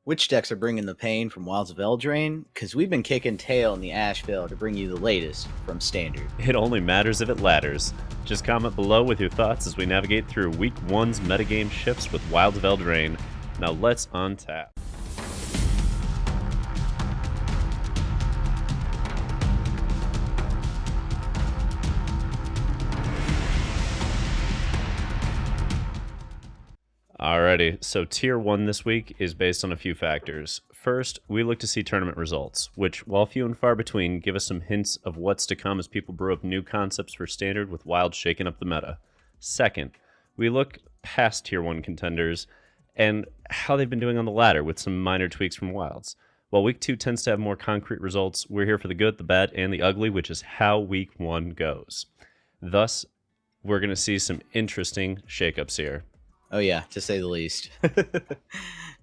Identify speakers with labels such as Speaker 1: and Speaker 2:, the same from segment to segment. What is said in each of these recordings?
Speaker 1: Which decks are bringing the pain from Wilds of Eldraine? Because we've been kicking tail in the Ashville to bring you the latest from Standard.
Speaker 2: It only matters if it ladders. Just comment below with your thoughts as we navigate through Week 1's metagame shifts with Wilds of Eldraine. Now let's untap. Alrighty, so Tier 1 this week is based on a few factors. First, we look to see tournament results, which, while few and far between, give us some hints of what's to come as people brew up new concepts for Standard with Wild shaking up the meta. Second, we look past Tier 1 contenders and how they've been doing on the ladder with some minor tweaks from Wilds. While Week 2 tends to have more concrete results, we're here for the good, the bad, and the ugly, which is how Week 1 goes. Thus, we're going to see some interesting shakeups here.
Speaker 1: Oh yeah, to say the least.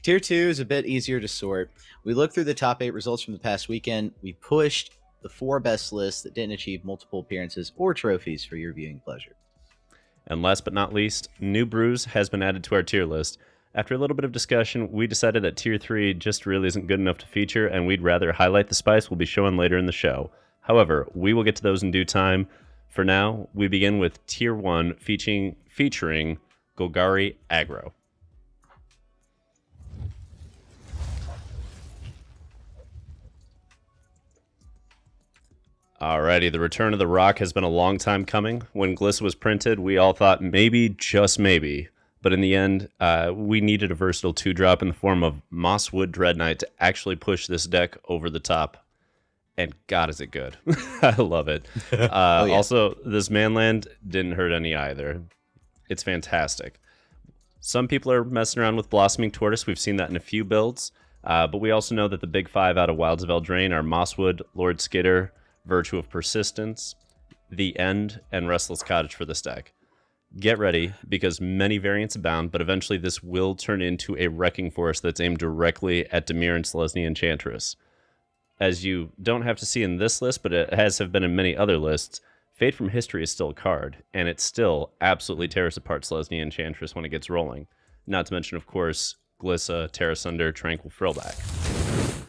Speaker 1: Tier 2 is a bit easier to sort. We looked through the top 8 results from the past weekend. We pushed the 4 best lists that didn't achieve multiple appearances or trophies for your viewing pleasure.
Speaker 2: And last but not least, new brews has been added to our tier list. After a little bit of discussion, we decided that Tier 3 just really isn't good enough to feature, and we'd rather highlight the spice we'll be showing later in the show. However, we will get to those in due time. For now, we begin with Tier 1 featuring Golgari Aggro. Alrighty, the return of the Rock has been a long time coming. When Glissa was printed, we all thought maybe, just maybe. But in the end, we needed a versatile 2-drop in the form of Mosswood Dreadknight to actually push this deck over the top. And God, is it good. I love it. Oh, yeah. Also, this Manland didn't hurt any either. It's fantastic. Some people are messing around with Blossoming Tortoise. We've seen that in a few builds. But we also know that the big 5 out of Wilds of Eldraine are Mosswood, Lord Skitter, Virtue of Persistence, The End, and Restless Cottage for this deck. Get ready, because many variants abound, but eventually this will turn into a wrecking force that's aimed directly at Dimir and Selesnya Enchantress. As you don't have to see in this list, but it has have been in many other lists, Fade from History is still a card, and it still absolutely tears apart Selesnya Enchantress when it gets rolling. Not to mention, of course, Glissa, Terra Sunder, Tranquil Frillback.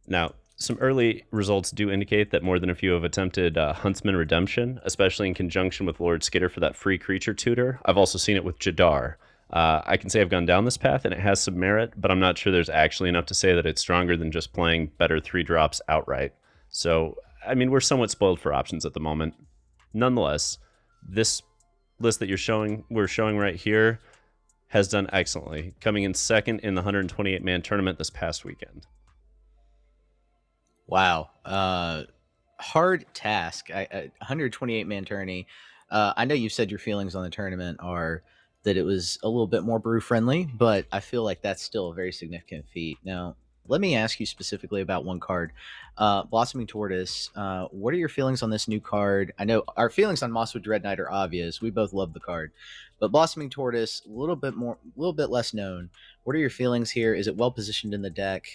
Speaker 2: Now, some early results do indicate that more than a few have attempted Huntsman Redemption, especially in conjunction with Lord Skitter for that free creature tutor. I've also seen it with Jadar. I can say I've gone down this path, and it has some merit, but I'm not sure there's actually enough to say that it's stronger than just playing better 3-drops outright. So, I mean, we're somewhat spoiled for options at the moment. Nonetheless, this list that we're showing right here has done excellently, coming in second in the 128-man tournament this past weekend.
Speaker 1: Wow. Hard task. 128-man tourney. I know you said your feelings on the tournament are that it was a little bit more brew-friendly, but I feel like that's still a very significant feat. Now, let me ask you specifically about one card. Blossoming Tortoise, what are your feelings on this new card? I know our feelings on Mosswood Dreadknight are obvious. We both love the card. But Blossoming Tortoise, a little bit less known. What are your feelings here? Is it well positioned in the deck?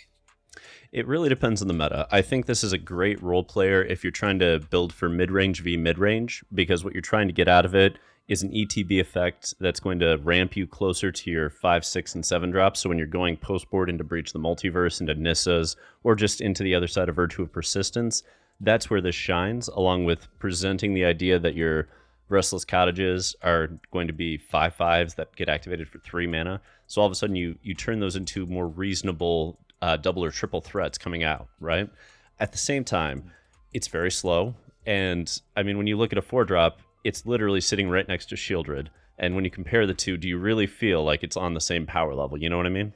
Speaker 2: It really depends on the meta. I think this is a great role player if you're trying to build for mid-range v mid-range, because what you're trying to get out of it is an ETB effect that's going to ramp you closer to your 5, 6, and 7 drops. So when you're going post-board into Breach the Multiverse, into Nissa's, or just into the other side of Virtue of Persistence, that's where this shines, along with presenting the idea that your Restless Cottages are going to be 5/5s that get activated for 3 mana. So all of a sudden you turn those into more reasonable double or triple threats coming out, right? At the same time, it's very slow. And I mean, when you look at a 4-drop, it's literally sitting right next to Sheoldred. And when you compare the two, do you really feel like it's on the same power level? You know what I mean?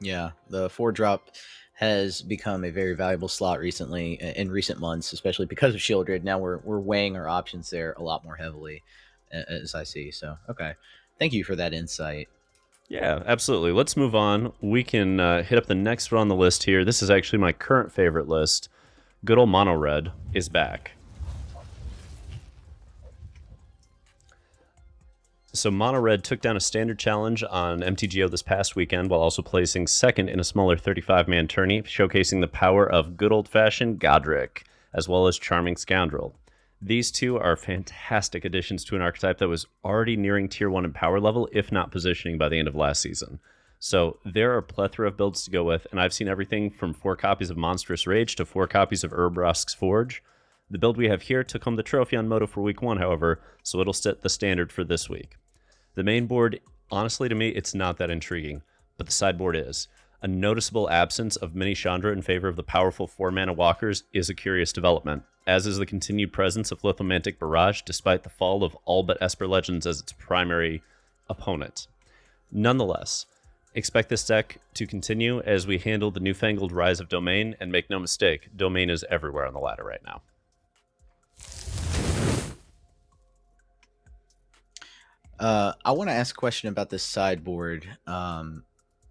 Speaker 1: Yeah, the 4-drop has become a very valuable slot recently, in recent months, especially because of Sheoldred. Now we're weighing our options there a lot more heavily, as I see. So, okay. Thank you for that insight.
Speaker 2: Yeah, absolutely. Let's move on. We can hit up the next one on the list here. This is actually my current favorite list. Good old Mono Red is back. So Mono Red took down a standard challenge on MTGO this past weekend while also placing second in a smaller 35-man tourney, showcasing the power of good old-fashioned Godric, as well as Charming Scoundrel. These two are fantastic additions to an archetype that was already nearing tier 1 in power level, if not positioning by the end of last season. So there are a plethora of builds to go with, and I've seen everything from 4 copies of Monstrous Rage to 4 copies of Urbrosk's Forge. The build we have here took home the trophy on Moto for week 1, however, so it'll set the standard for this week. The main board, honestly to me, it's not that intriguing, but the sideboard is. A noticeable absence of mini Chandra in favor of the powerful 4-mana walkers is a curious development, as is the continued presence of Lithomantic Barrage despite the fall of all but Esper Legends as its primary opponent. Nonetheless, expect this deck to continue as we handle the newfangled rise of Domain, and make no mistake, Domain is everywhere on the ladder right now.
Speaker 1: I want to ask a question about this sideboard.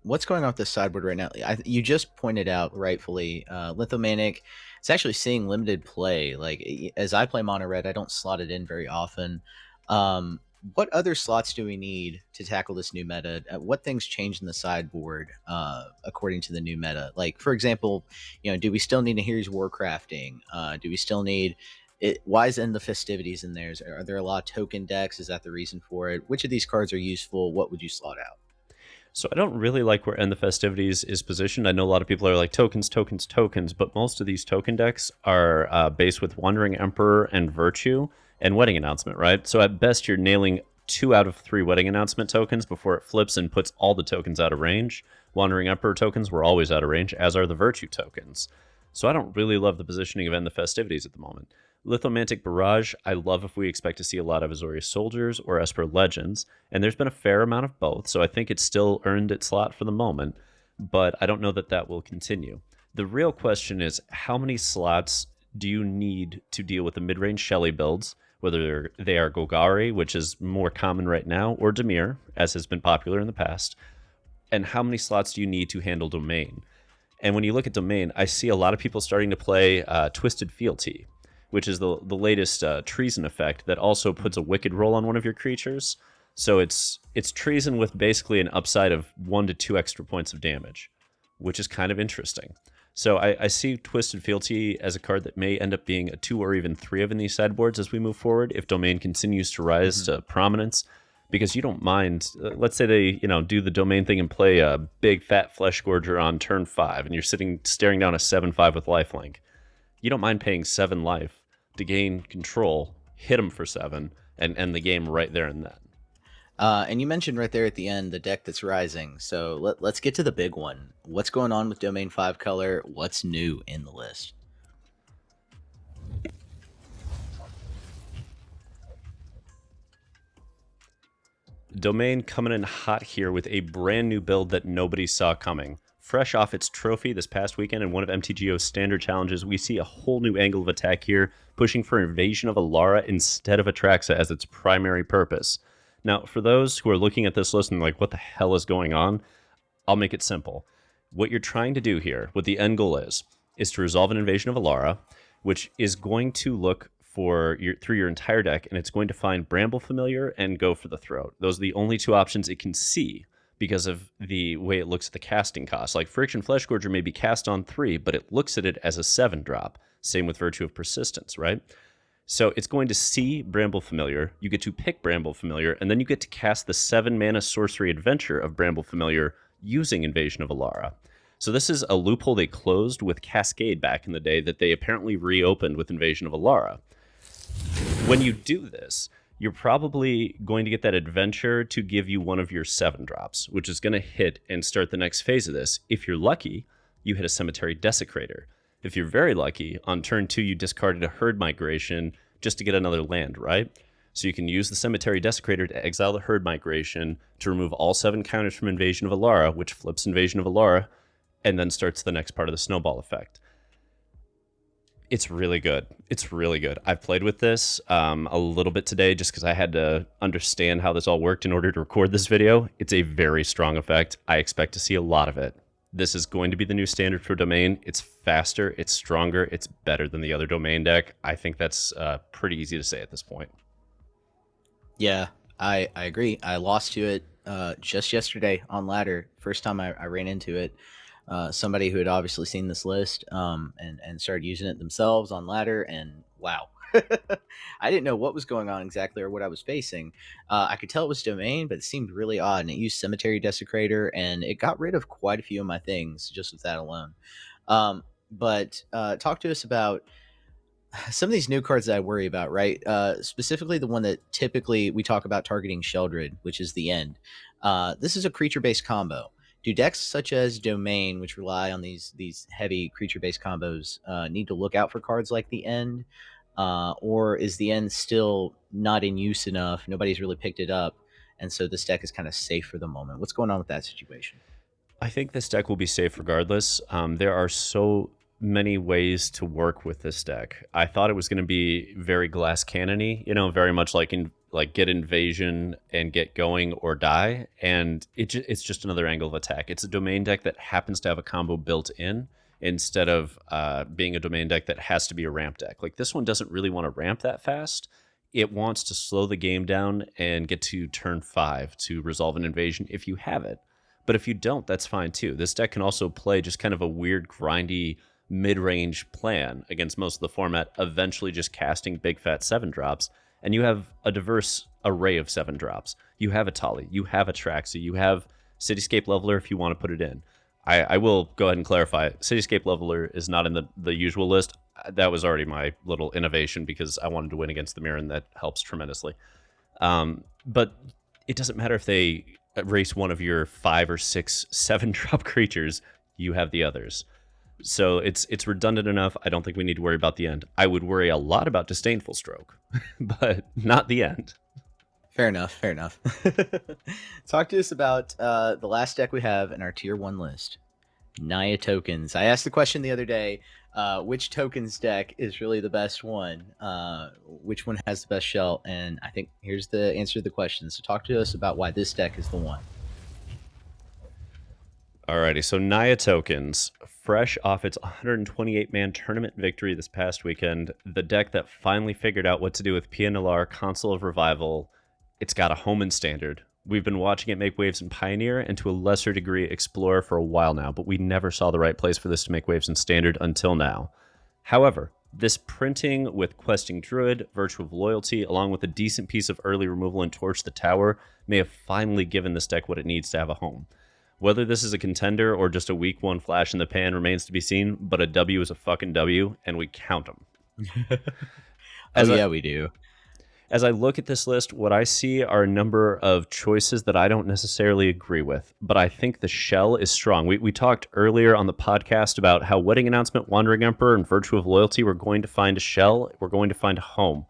Speaker 1: What's going on with this sideboard right now? You just pointed out rightfully, Lithomantic. It's actually seeing limited play. Like, as I play mono red, I don't slot it in very often. What other slots do we need to tackle this new meta? What things changed in the sideboard according to the new meta? Like, for example, do we still need a Here's Warcrafting? Do we still need it? Why is in the festivities in there? Are there a lot of token decks? Is that the reason for it? Which of these cards are useful? What would you slot out?
Speaker 2: So I don't really like where End the Festivities is positioned. I know a lot of people are like tokens, tokens, tokens, but most of these token decks are based with Wandering Emperor and Virtue and Wedding Announcement, right? So at best, you're nailing 2 out of 3 Wedding Announcement tokens before it flips and puts all the tokens out of range. Wandering Emperor tokens were always out of range, as are the Virtue tokens. So I don't really love the positioning of End the Festivities at the moment. Lithomantic Barrage, I love if we expect to see a lot of Azorius Soldiers or Esper Legends, and there's been a fair amount of both, so I think it's still earned its slot for the moment, but I don't know that that will continue. The real question is, how many slots do you need to deal with the mid-range Shelly builds, whether they are Golgari, which is more common right now, or Dimir, as has been popular in the past, and how many slots do you need to handle Domain? And when you look at Domain, I see a lot of people starting to play Twisted Fealty, which is the latest treason effect that also puts a wicked roll on one of your creatures. So it's treason with basically an upside of 1 to 2 extra points of damage, which is kind of interesting. So I see Twisted Fealty as a card that may end up being a 2 or even 3 of in these sideboards as we move forward if Domain continues to rise to prominence, because you don't mind. Let's say they do the Domain thing and play a big fat Flesh Gorger on turn 5, and you're staring down a 7/5 with lifelink. You don't mind paying 7 life to gain control, hit them for 7, and end the game right there and then.
Speaker 1: And you mentioned right there at the end the deck that's rising. So let's get to the big one. What's going on with Domain 5 color? What's new in the list?
Speaker 2: Domain coming in hot here with a brand new build that nobody saw coming. Fresh off its trophy this past weekend in one of MTGO's standard challenges, we see a whole new angle of attack here, pushing for Invasion of Alara instead of Atraxa as its primary purpose. Now, for those who are looking at this list and like, what the hell is going on? I'll make it simple. What you're trying to do here, what the end goal is to resolve an Invasion of Alara, which is going to look through your entire deck, and it's going to find Bramble Familiar and go for the Throat. Those are the only 2 options it can see, because of the way it looks at the casting cost. Like Friction Flesh Gorger may be cast on 3, but it looks at it as a 7-drop. Same with Virtue of Persistence, right? So it's going to see Bramble Familiar, you get to pick Bramble Familiar, and then you get to cast the 7-mana Sorcery Adventure of Bramble Familiar using Invasion of Alara. So this is a loophole they closed with Cascade back in the day that they apparently reopened with Invasion of Alara. When you do this, you're probably going to get that adventure to give you one of your 7-drops, which is going to hit and start the next phase of this. If you're lucky, you hit a Cemetery Desecrator. If you're very lucky, on turn 2, you discarded a Herd Migration just to get another land, right? So you can use the Cemetery Desecrator to exile the Herd Migration to remove all 7 counters from Invasion of Alara, which flips Invasion of Alara, and then starts the next part of the snowball effect. It's really good. It's really good. I've played with this a little bit today just because I had to understand how this all worked in order to record this video. It's a very strong effect. I expect to see a lot of it. This is going to be the new standard for Domain. It's faster, it's stronger, it's better than the other Domain deck. I think that's pretty easy to say at this point.
Speaker 1: Yeah, I agree. I lost to it just yesterday on ladder. First time I ran into it. Somebody who had obviously seen this list and started using it themselves on ladder, and wow. I didn't know what was going on exactly or what I was facing. I could tell it was domain, but it seemed really odd. And it used Cemetery Desecrator, and it got rid of quite a few of my things just with that alone. But talk to us about some of these new cards that I worry about, right? Specifically, the one that typically we talk about targeting Sheoldred, which is the end. This is a creature-based combo. Do decks such as Domain, which rely on these heavy creature-based combos, need to look out for cards like the end, or is the end still not in use enough? Nobody's really picked it up, and so this deck is kind of safe for the moment. What's going on with that situation?
Speaker 2: I think this deck will be safe regardless. There are so many ways to work with this deck. I thought it was going to be very glass cannony, very much like get invasion and get going or die, and it's just another angle of attack. It's a domain deck that happens to have a combo built in instead of being a domain deck that has to be a ramp deck. Like this one doesn't really want to ramp that fast. It wants to slow the game down and get to turn 5 to resolve an invasion if you have it. But if you don't, that's fine too. This deck can also play just kind of a weird, grindy, mid-range plan against most of the format, eventually just casting big fat 7-drops, and you have a diverse array of 7-drops. You have a Tali, you have a Traxi, you have Cityscape Leveler if you want to put it in. I will go ahead and clarify, Cityscape Leveler is not in the usual list. That was already my little innovation because I wanted to win against the Mire, and that helps tremendously. But it doesn't matter if they erase one of your 5 or 6 7-drop creatures, you have the others. So it's redundant enough. I don't think we need to worry about the end. I would worry a lot about Disdainful Stroke, but not the end.
Speaker 1: Fair enough. Fair enough. Talk to us about the last deck we have in our tier 1 list, Naya Tokens. I asked the question the other day, which tokens deck is really the best one? Which one has the best shell? And I think here's the answer to the question. So talk to us about why this deck is the one.
Speaker 2: Alrighty, so Naya Tokens, fresh off its 128-man tournament victory this past weekend, the deck that finally figured out what to do with Pia Nalaar, Console of Revival. It's got a home in Standard. We've been watching it make waves in Pioneer and to a lesser degree Explorer for a while now, but we never saw the right place for this to make waves in Standard until now. However, this printing with Questing Druid, Virtue of Loyalty, along with a decent piece of early removal and Torch the Tower, may have finally given this deck what it needs to have a home. Whether this is a contender or just a week 1 flash in the pan remains to be seen, but a W is a fucking W, and we count them.
Speaker 1: We do.
Speaker 2: As I look at this list, what I see are a number of choices that I don't necessarily agree with, but I think the shell is strong. We talked earlier on the podcast about how Wedding Announcement, Wandering Emperor, and Virtue of Loyalty were going to find a shell. We're going to find a home.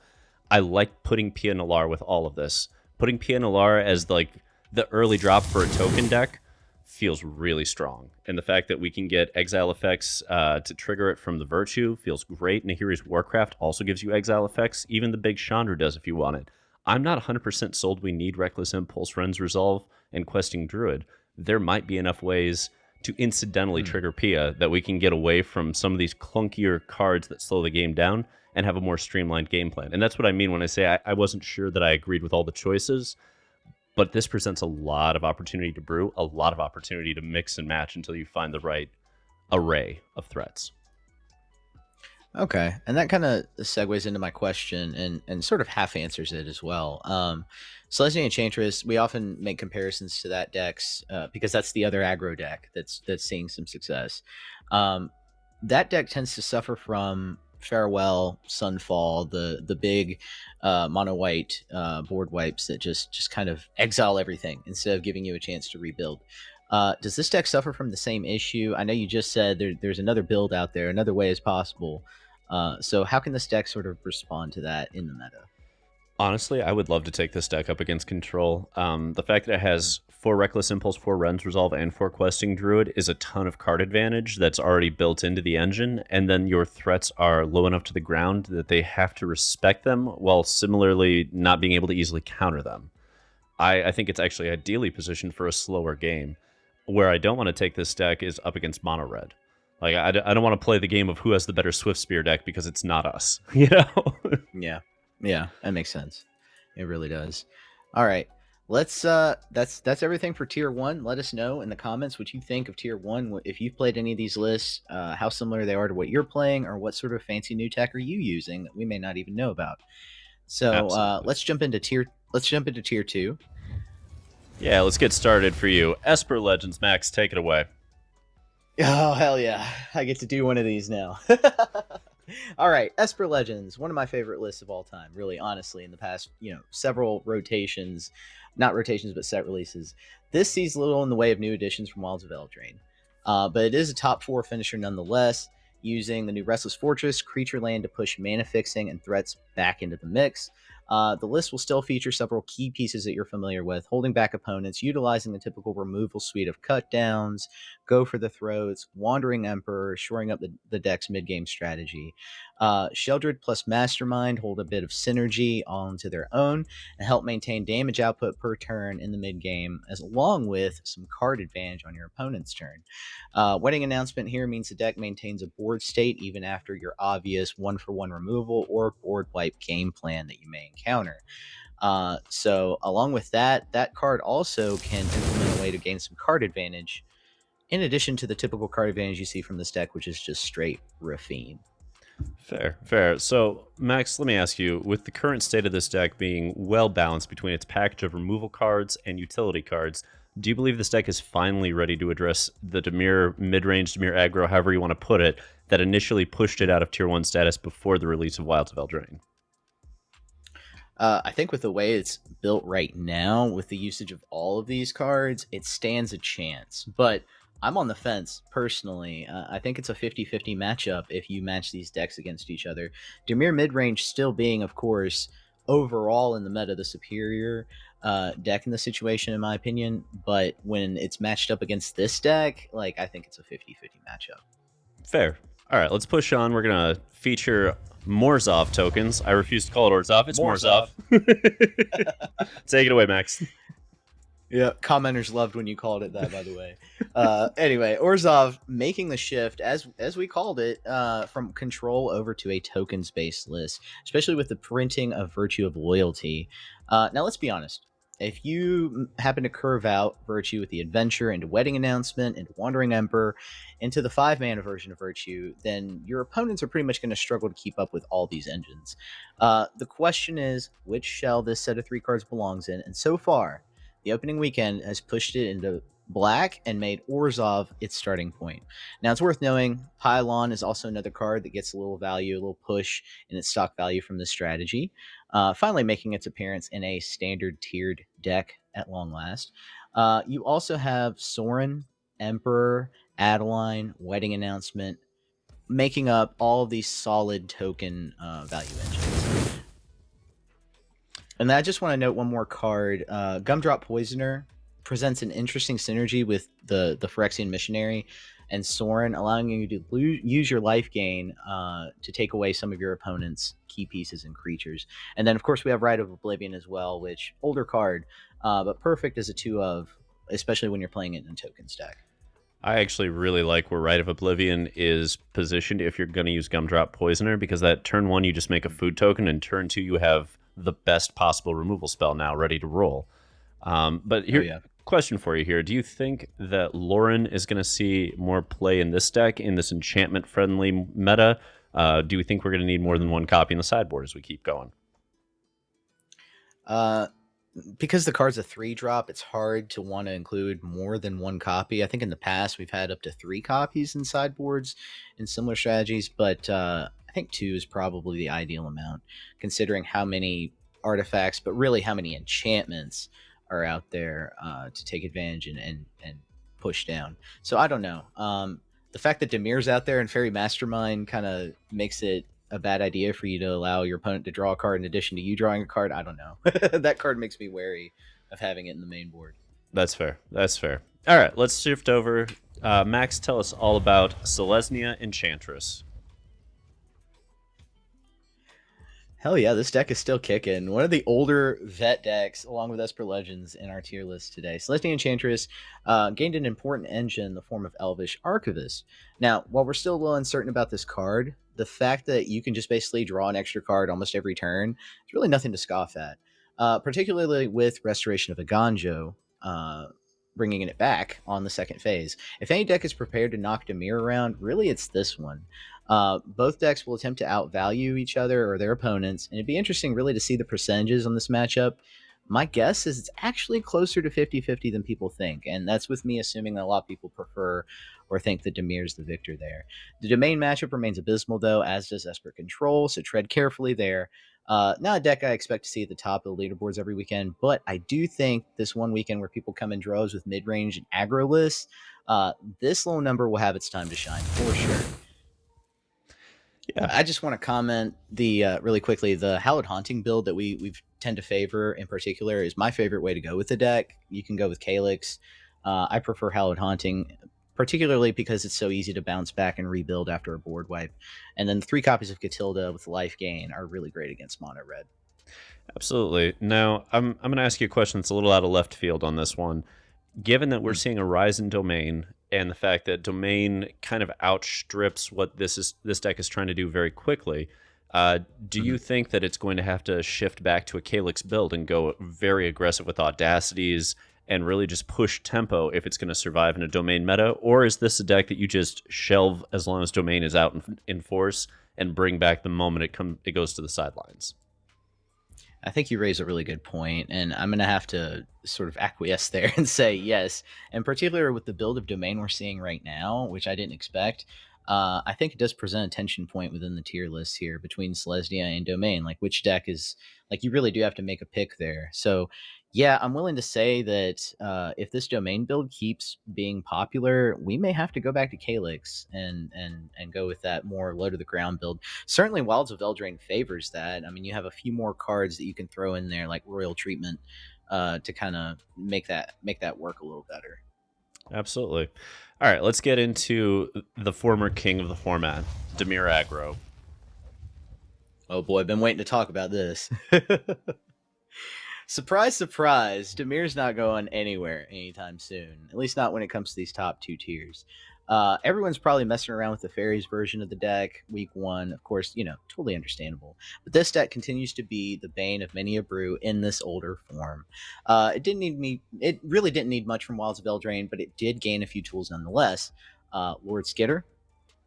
Speaker 2: I like putting Pia Nalaar with all of this. Putting Pia Nalaar as like the early drop for a token deck feels really strong. And the fact that we can get exile effects to trigger it from the Virtue feels great. Nahiri's Warcraft also gives you exile effects. Even the big Chandra does if you want it. I'm not 100% sold we need Reckless Impulse, Ren's Resolve, and Questing Druid. There might be enough ways to incidentally trigger Pia that we can get away from some of these clunkier cards that slow the game down and have a more streamlined game plan. And that's what I mean when I say I wasn't sure that I agreed with all the choices. But this presents a lot of opportunity to brew, a lot of opportunity to mix and match until you find the right array of threats.
Speaker 1: Okay, and that kind of segues into my question and sort of half answers it as well. Celestia Enchantress, we often make comparisons to that decks because that's the other aggro deck that's seeing some success. That deck tends to suffer from Farewell, Sunfall, the big mono white board wipes that just kind of exile everything instead of giving you a chance to rebuild. Does this deck suffer from the same issue? I know you just said there's another build out there, another way is possible. So how can this deck sort of respond to that in the meta?
Speaker 2: Honestly, I would love to take this deck up against Control. The fact that it has 4 Reckless Impulse, 4 Ren's Resolve, and 4 Questing Druid is a ton of card advantage that's already built into the engine, and then your threats are low enough to the ground that they have to respect them while similarly not being able to easily counter them. I think it's actually ideally positioned for a slower game. Where I don't want to take this deck is up against Mono Red. Like, I don't want to play the game of who has the better Swift Spear deck because it's not us, you know?
Speaker 1: Yeah, that makes sense. It really does. All right, That's everything for tier 1. Let us know in the comments what you think of tier 1. If you've played any of these lists, how similar they are to what you're playing, or what sort of fancy new tech are you using that we may not even know about. So
Speaker 2: Absolutely.
Speaker 1: let's jump into tier 2.
Speaker 2: Yeah, let's get started for you. Esper Legends, Max, take it away.
Speaker 1: Oh, hell yeah. I get to do one of these now. All right, Esper Legends, one of my favorite lists of all time, really, honestly, in the past, several rotations, not rotations, but set releases. This sees little in the way of new additions from Wilds of Eldraine. But it is a top 4 finisher nonetheless, using the new Restless Fortress, creature land to push mana fixing and threats back into the mix. The list will still feature several key pieces that you're familiar with, holding back opponents, utilizing the typical removal suite of cut downs, go for the throats, Wandering Emperor, shoring up the deck's mid game strategy. Sheoldred plus Mastermind hold a bit of synergy all into their own and help maintain damage output per turn in the mid game, as along with some card advantage on your opponent's turn. Wedding Announcement here means the deck maintains a board state even after your obvious 1-for-1 removal or board wipe game plan that you may encounter. So along with that, that card also can implement a way to gain some card advantage, in addition to the typical card advantage you see from this deck, which is just straight Rafine.
Speaker 2: Fair, fair. So, Max, let me ask you, with the current state of this deck being well balanced between its package of removal cards and utility cards, do you believe this deck is finally ready to address the Dimir mid-range Dimir aggro, however you want to put it, that initially pushed it out of tier 1 status before the release of Wilds of Eldraine?
Speaker 1: I think with the way it's built right now, with the usage of all of these cards, it stands a chance. But I'm on the fence personally. I think it's a 50-50 matchup if you match these decks against each other. Dimir midrange still being, of course, overall in the meta the superior deck in the situation, in my opinion. But when it's matched up against this deck, like, I think it's a 50-50 matchup.
Speaker 2: Fair. All right, let's push on. We're going to feature Orzhov Tokens. I refuse to call it Orzhov. It's Orzhov. Take it away, Max.
Speaker 1: Yeah, commenters loved when you called it that, by the way. Anyway, Orzhov making the shift, as we called it, from control over to a tokens-based list, especially with the printing of Virtue of Loyalty. Now, let's be honest. If you happen to curve out Virtue with the Adventure into Wedding Announcement, into Wandering Emperor, into the 5-mana version of Virtue, then your opponents are pretty much going to struggle to keep up with all these engines. The question is, which shell this set of 3 cards belongs in, and so far, the opening weekend has pushed it into black and made Orzhov its starting point. Now, it's worth knowing Pylon is also another card that gets a little value, a little push in its stock value from this strategy, finally making its appearance in a standard tiered deck at long last. You also have Sorin, Emperor, Adeline, Wedding Announcement, making up all of these solid token value engines. And I just want to note one more card. Gumdrop Poisoner presents an interesting synergy with the Phyrexian Missionary and Sorin, allowing you to use your life gain to take away some of your opponent's key pieces and creatures. And then, of course, we have Rite of Oblivion as well, which, older card, but perfect as a 2-of, especially when you're playing it in a token stack.
Speaker 2: I actually really like where Rite of Oblivion is positioned if you're going to use Gumdrop Poisoner, because that turn 1 you just make a food token, and turn 2 you have the best possible removal spell now ready to roll. But here, question for you here. Do you think that Lauren is going to see more play in this deck, in this enchantment-friendly meta? Do you think we're going to need more than one copy in the sideboard as we keep going?
Speaker 1: Because the card's a 3-drop, it's hard to want to include more than one copy. I think in the past we've had up to 3 copies in sideboards in similar strategies, but I think 2 is probably the ideal amount, considering how many artifacts, but really how many enchantments are out there to take advantage and push down. So I don't know. The fact that Dimir's out there and Fairy Mastermind kind of makes it a bad idea for you to allow your opponent to draw a card in addition to you drawing a card. I don't know. That card makes me wary of having it in the main board.
Speaker 2: That's fair. That's fair. All right, let's shift over. Max, tell us all about Selesnya Enchantress.
Speaker 1: Hell yeah, this deck is still kicking. One of the older vet decks, along with Esper Legends, in our tier list today. Selesnya Enchantress gained an important engine in the form of Elvish Archivist. Now, while we're still a little uncertain about this card, the fact that you can just basically draw an extra card almost every turn is really nothing to scoff at. particularly with Restoration of Aganjo, bringing it back on the second phase. If any deck is prepared to knock Dimir around, really it's this one. Both decks will attempt to outvalue each other or their opponents, and it'd be interesting really to see the percentages on this matchup. My guess is it's actually closer to 50-50 than people think, and that's with me assuming that a lot of people prefer or think that Dimir's the victor there. The domain matchup remains abysmal, though, as does Esper Control, so tread carefully there. Not a deck I expect to see at the top of the leaderboards every weekend, but I do think this one weekend where people come in droves with mid-range and aggro lists, this low number will have its time to shine for sure.
Speaker 2: Yeah.
Speaker 1: I just want to comment really quickly, the Hallowed Haunting build that we tend to favor in particular is my favorite way to go with the deck. You can go with Calyx. I prefer Hallowed Haunting, particularly because it's so easy to bounce back and rebuild after a board wipe. And then 3 copies of Catilda with life gain are really great against mono red.
Speaker 2: Absolutely. Now, I'm going to ask you a question that's a little out of left field on this one. Given that we're seeing a rise in domain and the fact that domain kind of outstrips what this deck is trying to do very quickly, do you think that it's going to have to shift back to a Calyx build and go very aggressive with Audacities and really just push tempo if it's going to survive in a domain meta? Or is this a deck that you just shelve as long as domain is out in force and bring back the moment it goes to the sidelines?
Speaker 1: I think you raise a really good point, and I'm going to have to sort of acquiesce there and say yes. In particular, with the build of domain we're seeing right now, which I didn't expect, I think it does present a tension point within the tier list here between Selesnya and domain. Like, which deck is, like, you really do have to make a pick there. So, yeah, I'm willing to say that if this domain build keeps being popular, we may have to go back to Calyx and go with that more low to the ground build. Certainly, Wilds of Eldraine favors that. I mean, you have a few more cards that you can throw in there, like Royal Treatment, to kind of make that work a little better.
Speaker 2: Absolutely. All right, let's get into the former king of the format, Dimir Aggro.
Speaker 1: Oh boy, I've been waiting to talk about this. Surprise, surprise, Dimir's not going anywhere anytime soon, at least not when it comes to these top 2 tiers. Everyone's probably messing around with the fairies version of the deck week 1, of course, totally understandable. But this deck continues to be the bane of many a brew in this older form. It really didn't need much from Wilds of Eldraine, but it did gain a few tools nonetheless. Lord Skitter,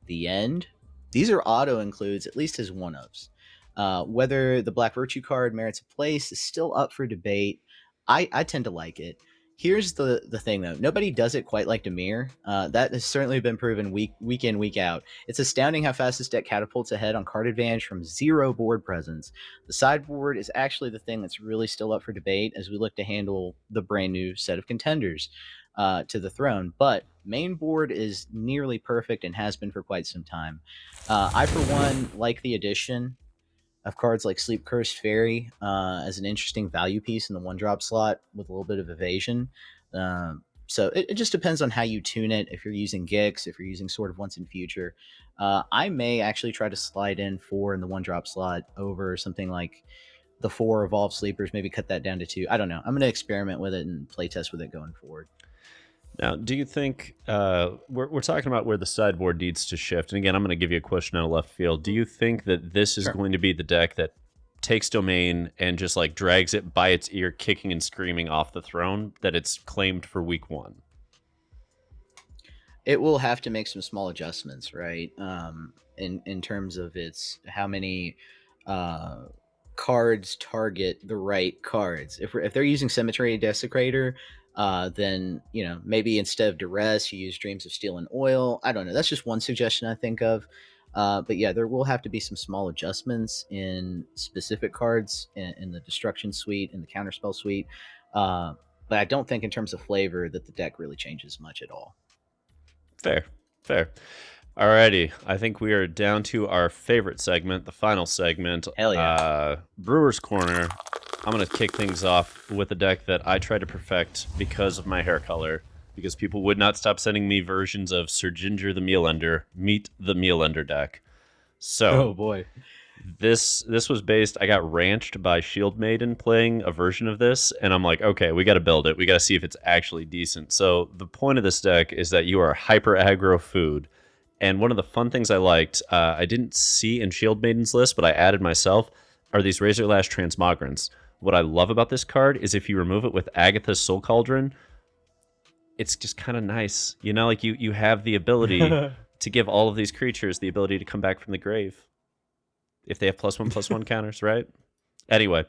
Speaker 1: The End, these are auto includes, at least as one-ofs. Whether the Black Virtue card merits a place is still up for debate. I tend to like it. Here's the thing, though. Nobody does it quite like Dimir. That has certainly been proven week in, week out. It's astounding how fast this deck catapults ahead on card advantage from 0 board presence. The sideboard is actually the thing that's really still up for debate as we look to handle the brand new set of contenders to the throne. But main board is nearly perfect and has been for quite some time. I, for one, like the addition of cards like Sleep Cursed Fairy as an interesting value piece in the 1-drop slot with a little bit of evasion. So it just depends on how you tune it. If you're using Gix, if you're using Sword of Once and Future, I may actually try to slide in 4 in the 1-drop slot over something like the 4 Evolved Sleepers, maybe cut that down to 2. I don't know. I'm going to experiment with it and play test with it going forward.
Speaker 2: Now, do you think we're talking about where the sideboard needs to shift? And again, I'm going to give you a question out of left field. Do you think that this is going to be the deck that takes domain and just like drags it by its ear, kicking and screaming off the throne that it's claimed for week 1?
Speaker 1: It will have to make some small adjustments, right? In terms of its how many cards target the right cards. If they're using Cemetery Desecrator, then maybe instead of Duress you use Dreams of Steel and Oil. I don't know, that's just one suggestion I think of. But yeah, there will have to be some small adjustments in specific cards in the Destruction suite and the Counterspell suite, but I don't think in terms of flavor that the deck really changes much at all.
Speaker 2: Fair. Alrighty, I think we are down to our favorite segment, the final segment.
Speaker 1: Hell yeah.
Speaker 2: Brewer's Corner. I'm going to kick things off with a deck that I tried to perfect because of my hair color, because people would not stop sending me versions of Sir Ginger the Mealender, Meet the Mealender deck. So,
Speaker 1: oh boy.
Speaker 2: This was based, I got ranched by Shield Maiden playing a version of this, and I'm like, okay, we got to build it. We got to see if it's actually decent. So the point of this deck is that you are hyper aggro food. And one of the fun things I liked, I didn't see in Shield Maiden's list, but I added myself, are these Razor Lash Transmogrants. What I love about this card is if you remove it with Agatha's Soul Cauldron, it's just kind of nice. You know, like you have the ability to give all of these creatures the ability to come back from the grave if they have +1/+1 counters, right? Anyway,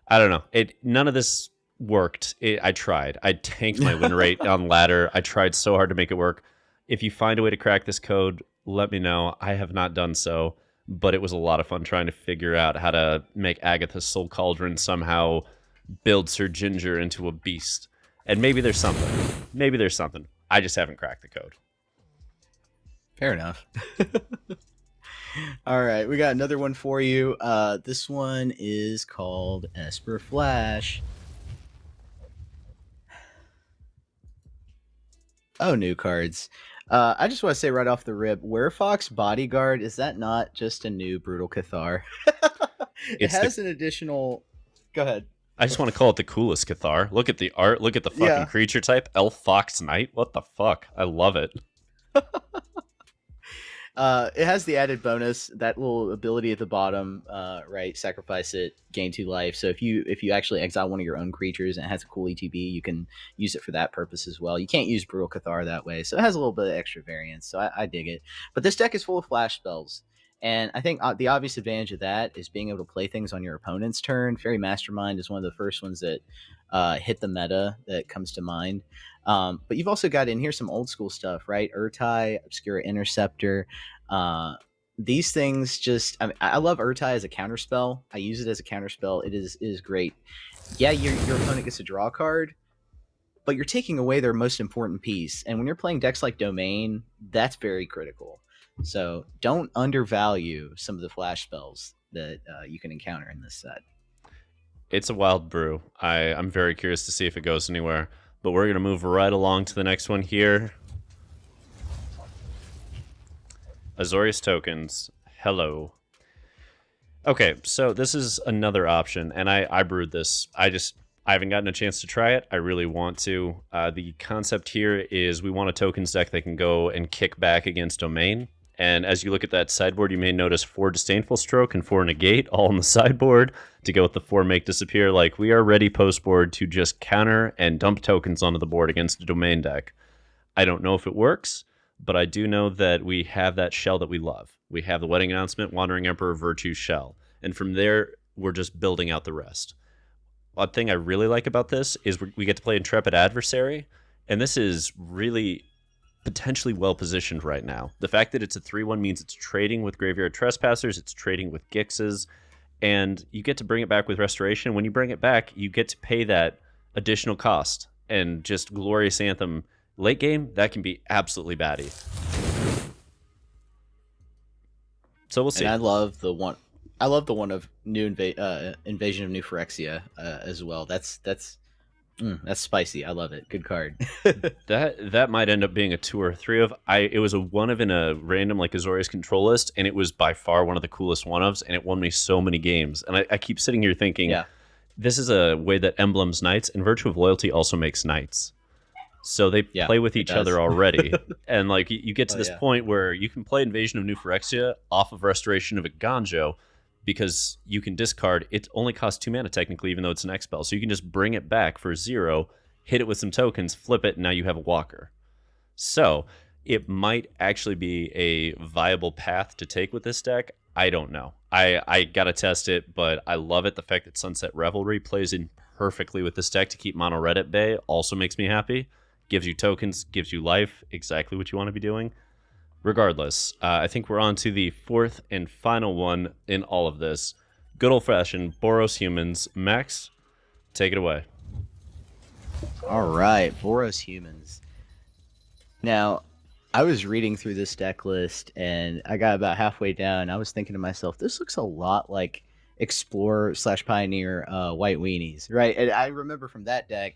Speaker 2: I don't know. None of this worked. I tried. I tanked my win rate on ladder. I tried so hard to make it work. If you find a way to crack this code, let me know. I have not done so, but it was a lot of fun trying to figure out how to make Agatha's Soul Cauldron somehow build Sir Ginger into a beast. And maybe there's something. Maybe there's something. I just haven't cracked the code.
Speaker 1: Fair enough. All right, we got another one for you. This one is called Esper Flash. Oh, new cards. I just want to say right off the rip, Werefox Bodyguard, is that not just a new Brutal Cathar? It has an additional... Go ahead.
Speaker 2: I just want to call it the coolest Cathar. Look at the art. Look at the fucking creature type. Elf Fox Knight. What the fuck? I love it.
Speaker 1: It has the added bonus, that little ability at the bottom, right? Sacrifice it, gain 2 life. So if you actually exile one of your own creatures and it has a cool ETB, you can use it for that purpose as well. You can't use Brutal Cathar that way, so it has a little bit of extra variance. So I dig it. But this deck is full of flash spells, and I think the obvious advantage of that is being able to play things on your opponent's turn. Fairy Mastermind is one of the first ones that hit the meta that comes to mind. But you've also got in here some old school stuff, right? Urtai, Obscura Interceptor. These things just, I love Urtai as a counterspell. I use it as a counterspell. It is great. Yeah, your opponent gets a draw card, but you're taking away their most important piece. And when you're playing decks like Domain, that's very critical. So don't undervalue some of the flash spells that you can encounter in this set.
Speaker 2: It's a wild brew. I'm very curious to see if it goes anywhere. But we're going to move right along to the next one here. Azorius Tokens. Hello. Okay, so this is another option, and I brewed this. I haven't gotten a chance to try it. I really want to. The concept here is we want a tokens deck that can go and kick back against Domain. And as you look at that sideboard, you may notice 4 Disdainful Stroke and 4 Negate all on the sideboard to go with the 4 Make Disappear. Like, we are ready post-board to just counter and dump tokens onto the board against a Domain deck. I don't know if it works, but I do know that we have that shell that we love. We have the Wedding Announcement, Wandering Emperor, Virtue shell. And from there, we're just building out the rest. One thing I really like about this is we get to play Intrepid Adversary, and this is really potentially well positioned right now. The fact that it's a 3/1 means it's trading with Graveyard Trespassers, it's trading with Gixes, and you get to bring it back with Restoration. When you bring it back, you get to pay that additional cost, and just Glorious Anthem late game, that can be absolutely batty. So we'll see.
Speaker 1: And I love the one of new Invasion of New Phyrexia as well. That's spicy. I love it. Good card.
Speaker 2: that might end up being a 2 or 3 of. It was a 1 of in a random like Azorius control list, and it was by far one of the coolest 1-ofs, and it won me so many games. And I keep sitting here thinking, this is a way that emblems knights, and Virtue of Loyalty also makes knights. So they play with each other already. And like you get to this point where you can play Invasion of New Phyrexia off of Restoration of a Ganjo, because you can discard. It only costs 2 mana technically, even though it's an X spell. So you can just bring it back for 0, hit it with some tokens, flip it, and now you have a walker. So it might actually be a viable path to take with this deck. I don't know. I gotta test it, but I love it. The fact that Sunset Revelry plays in perfectly with this deck to keep mono red at bay also makes me happy. Gives you tokens, gives you life, exactly what you want to be doing. Regardless, I think we're on to the 4th and final one in all of this. Good old-fashioned Boros Humans. Max, take it away.
Speaker 1: All right, Boros Humans. Now, I was reading through this deck list, and I got about halfway down, and I was thinking to myself, this looks a lot like Explorer/Pioneer White Weenies, right? And I remember from that deck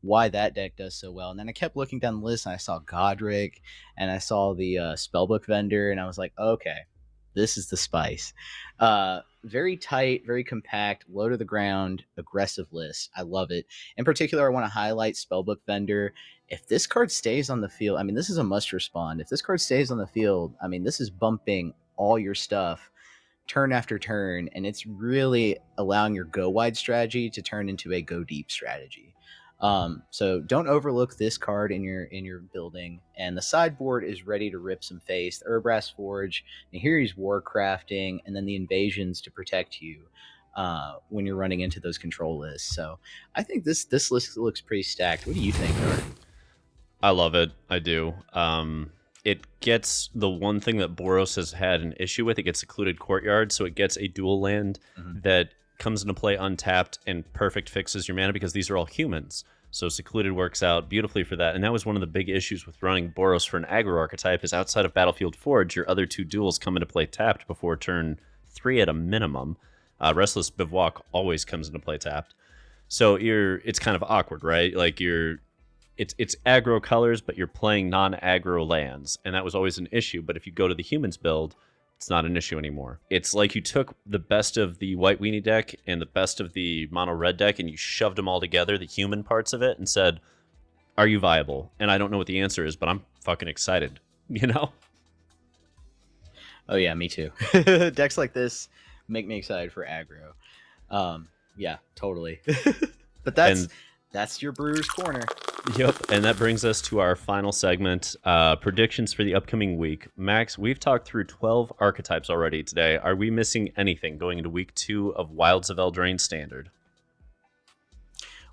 Speaker 1: why that deck does so well. And then I kept looking down the list, and I saw Godric, and I saw the Spellbook Vendor, and I was like, okay, this is the spice. Very tight, very compact, low to the ground, aggressive list. I love it. In particular, I want to highlight Spellbook Vendor. If this card stays on the field, I mean, this is a must respond. If this card stays on the field, I mean, this is bumping all your stuff turn after turn, and it's really allowing your go wide strategy to turn into a go deep strategy. So don't overlook this card in your building. And the sideboard is ready to rip some face. The Urbrass Forge, and here he's Warcrafting, and then the invasions to protect you when you're running into those control lists. So I think this list looks pretty stacked. What do you think, Art?
Speaker 2: I love it. I do. It gets the one thing that Boros has had an issue with. It gets Secluded Courtyard, so it gets a dual land that comes into play untapped and perfect fixes your mana because these are all humans. So Secluded works out beautifully for that. And that was one of the big issues with running Boros for an aggro archetype is outside of Battlefield Forge, your other two duels come into play tapped before turn 3 at a minimum. Restless Bivouac always comes into play tapped. So it's kind of awkward, right? Like it's aggro colors, but you're playing non-aggro lands, and that was always an issue. But if you go to the humans build, it's not an issue anymore. It's like you took the best of the white weenie deck and the best of the mono red deck, and you shoved them all together, the human parts of it, and said, "Are you viable?" And I don't know what the answer is, but I'm fucking excited. You know?
Speaker 1: Oh yeah, me too. Decks like this make me excited for aggro. Yeah, totally. But that's your Brewer's Corner.
Speaker 2: Yep, and that brings us to our final segment, predictions for the upcoming week. Max, we've talked through 12 archetypes already today. Are we missing anything going into week 2 of Wilds of Eldraine Standard?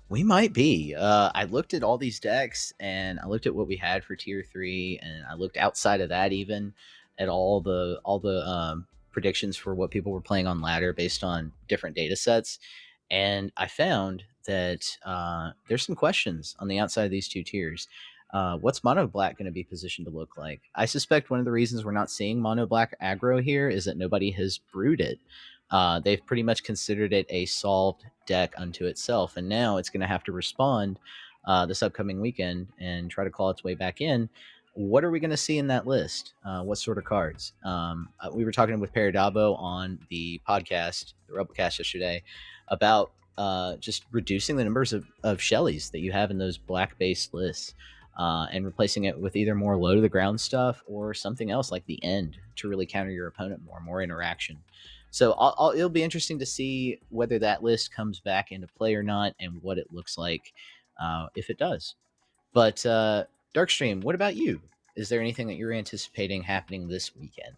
Speaker 1: We might be. I looked at all these decks, and I looked at what we had for tier 3, and I looked outside of that even at all the predictions for what people were playing on ladder based on different data sets. And I found that there's some questions on the outside of these two tiers. What's mono black going to be positioned to look like? I suspect one of the reasons we're not seeing mono black aggro here is that nobody has brewed it. They've pretty much considered it a solved deck unto itself, and now it's going to have to respond this upcoming weekend and try to claw its way back in. What are we going to see in that list? What sort of cards? We were talking with Paradabo on the podcast, the Rebelcast yesterday, about just reducing the numbers of Shellys that you have in those black-based lists and replacing it with either more low-to-the-ground stuff or something else like the end to really counter your opponent more interaction. So it'll be interesting to see whether that list comes back into play or not and what it looks like if it does. But Darkstream, what about you? Is there anything that you're anticipating happening this weekend?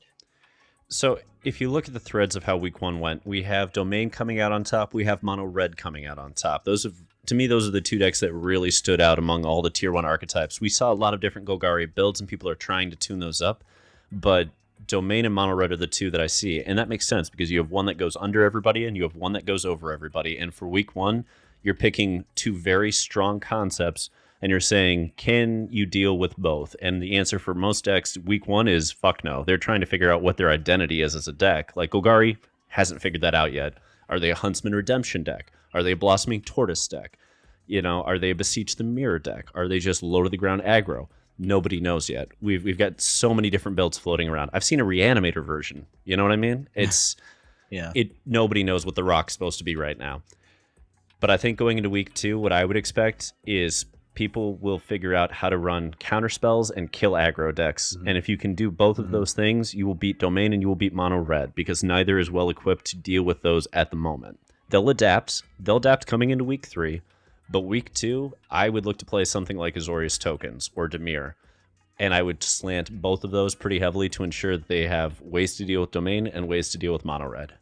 Speaker 2: So if you look at the threads of how week 1 went, we have Domain coming out on top. We have Mono Red coming out on top. To me, those are the two decks that really stood out among all the tier 1 archetypes. We saw a lot of different Golgari builds, and people are trying to tune those up. But Domain and Mono Red are the two that I see. And that makes sense because you have one that goes under everybody and you have one that goes over everybody. And for week 1, you're picking two very strong concepts and you're saying, can you deal with both? And the answer for most decks week 1 is fuck no. They're trying to figure out what their identity is as a deck. Like Golgari hasn't figured that out yet. Are they a Huntsman Redemption deck? Are they a Blossoming Tortoise deck? You know, are they a Beseech the Mirror deck? Are they just low to the ground aggro? Nobody knows yet. We've got so many different builds floating around. I've seen a Reanimator version. You know what I mean? It's nobody knows what the Rock's supposed to be right now. But I think going into week 2, what I would expect is people will figure out how to run counter spells and kill aggro decks. Mm-hmm. And if you can do both of those things, you will beat Domain and you will beat Mono Red because neither is well equipped to deal with those at the moment. They'll adapt. They'll adapt coming into week 3. But week 2, I would look to play something like Azorius Tokens or Dimir. And I would slant both of those pretty heavily to ensure that they have ways to deal with Domain and ways to deal with Mono Red.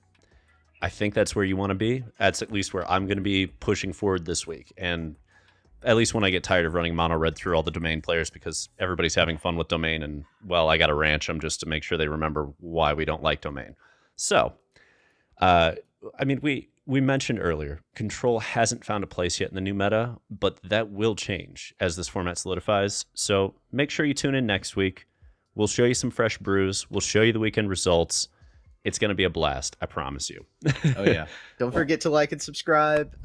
Speaker 2: I think that's where you want to be. That's at least where I'm going to be pushing forward this week. And at least when I get tired of running Mono Red through all the Domain players because everybody's having fun with Domain and, well, I got to ranch them just to make sure they remember why we don't like Domain. So, I mean, we mentioned earlier, Control hasn't found a place yet in the new meta, but that will change as this format solidifies. So make sure you tune in next week. We'll show you some fresh brews. We'll show you the weekend results. It's going to be a blast. I promise you.
Speaker 1: Oh, yeah. Don't forget to like and subscribe.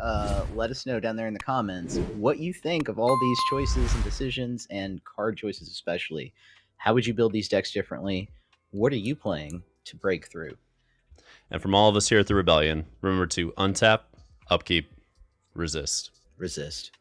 Speaker 1: Let us know down there in the comments what you think of all these choices and decisions and card choices especially. How would you build these decks differently? What are you playing to break through?
Speaker 2: And from all of us here at the Rebellion, remember to untap, upkeep, resist.
Speaker 1: Resist.